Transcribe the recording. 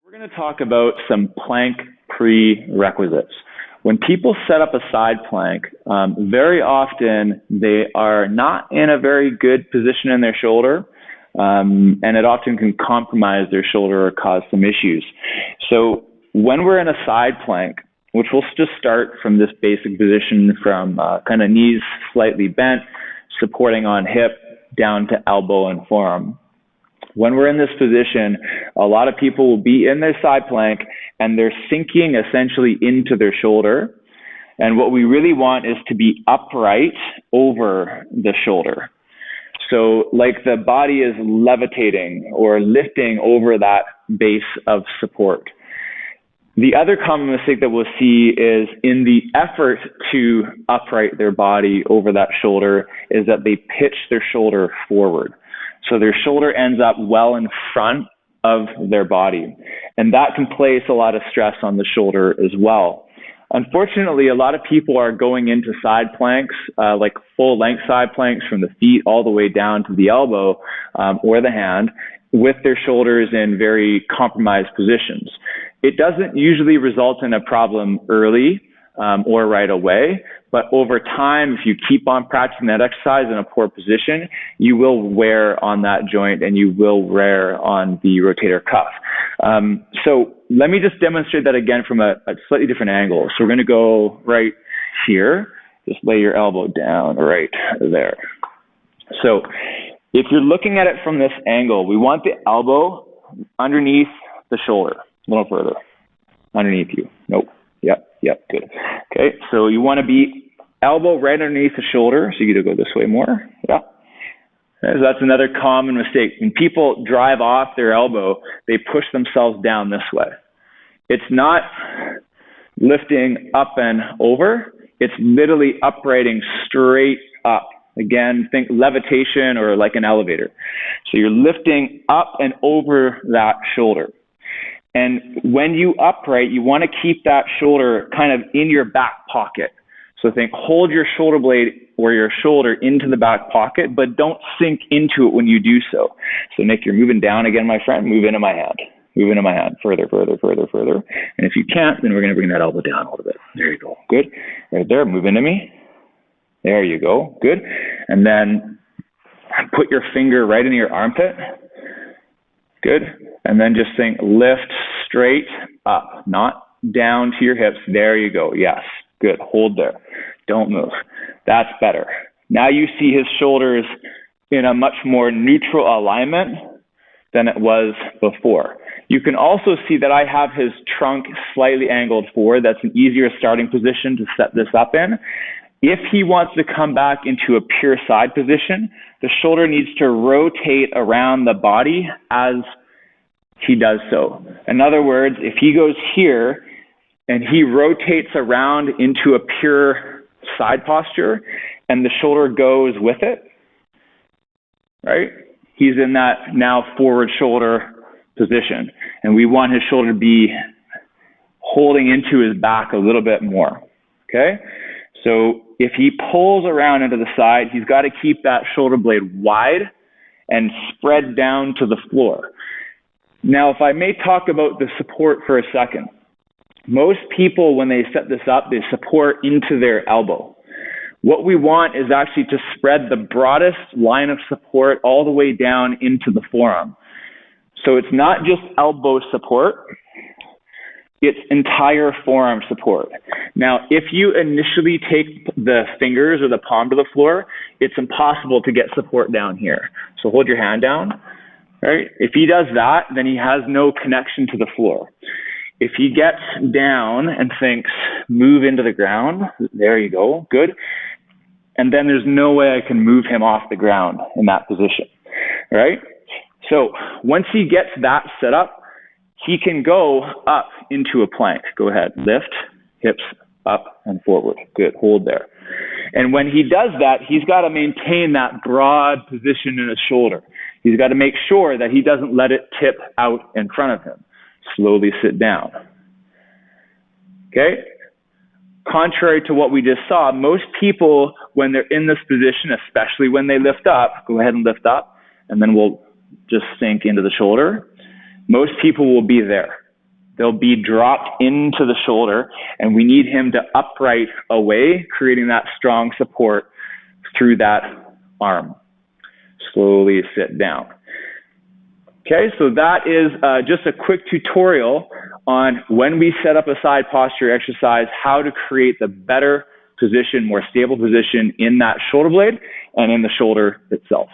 We're going to talk about some plank prerequisites. When people set up a side plank, very often they are not in a very good position in their shoulder, and it often can compromise their shoulder or cause some issues. So when we're in a side plank, which we'll just start from this basic position from kind of knees slightly bent, supporting on hip, down to elbow and forearm. When we're in this position, a lot of people will be in their side plank and they're sinking essentially into their shoulder. And what we really want is to be upright over the shoulder. So like the body is levitating or lifting over that base of support. The other common mistake that we'll see is in the effort to upright their body over that shoulder is that they pitch their shoulder forward. So their shoulder ends up well in front of their body. And that can place a lot of stress on the shoulder as well. Unfortunately, a lot of people are going into side planks, like full length side planks from the feet all the way down to the elbow or the hand, with their shoulders in very compromised positions. It doesn't usually result in a problem early or right away, but over time, if you keep on practicing that exercise in a poor position, you will wear on that joint and you will wear on the rotator cuff. So let me just demonstrate that again from a slightly different angle. So we're going to go right here. Just lay your elbow down right there. So if you're looking at it from this angle, we want the elbow underneath the shoulder. A little further. Underneath you. Nope. Yep, good. Okay, so you want to be elbow right underneath the shoulder, so you get to go this way more. Yeah. Okay, so that's another common mistake. When people drive off their elbow, they push themselves down this way. It's not lifting up and over. It's literally uprighting straight up. Again, think levitation or like an elevator. So you're lifting up and over that shoulder. And when you upright, you want to keep that shoulder kind of in your back pocket. So think, hold your shoulder blade or your shoulder into the back pocket, but don't sink into it when you do so. So Nick, you're moving down again, my friend. Move into my hand. Move into my hand. Further. And if you can't, then we're going to bring that elbow down a little bit. There you go. Good. Right there. Move into me. There you go. Good. And then put your finger right in your armpit. Good. And then just think, lift straight up, not down to your hips. There you go. Yes. Good. Hold there. Don't move. That's better. Now you see his shoulders in a much more neutral alignment than it was before. You can also see that I have his trunk slightly angled forward. That's an easier starting position to set this up in. If he wants to come back into a pure side position, the shoulder needs to rotate around the body as he does so. In other words, if he goes here and he rotates around into a pure side posture and the shoulder goes with it, right? He's in that now forward shoulder position. And we want his shoulder to be holding into his back a little bit more, okay? So if he pulls around into the side, he's got to keep that shoulder blade wide and spread down to the floor. Now, if I may talk about the support for a second. Most people, when they set this up, they support into their elbow. What we want is actually to spread the broadest line of support all the way down into the forearm. So it's not just elbow support. It's entire forearm support. Now, if you initially take the fingers or the palm to the floor, it's impossible to get support down here. So hold your hand down, right? If he does that, then he has no connection to the floor. If he gets down and thinks, move into the ground, there you go, good. And then there's no way I can move him off the ground in that position, right? So once he gets that set up, he can go up into a plank. Go ahead, lift, hips up and forward. Good, hold there. And when he does that, he's got to maintain that broad position in his shoulder. He's got to make sure that he doesn't let it tip out in front of him. Slowly sit down. Okay? Contrary to what we just saw, most people, when they're in this position, especially when they lift up, go ahead and lift up, and then we'll just sink into the shoulder. Most people will be there. they'll be dropped into the shoulder, and we need him to upright away, creating that strong support through that arm. Slowly sit down. Okay, so that is just a quick tutorial on when we set up a side posture exercise, how to create the better position, more stable position in that shoulder blade and in the shoulder itself.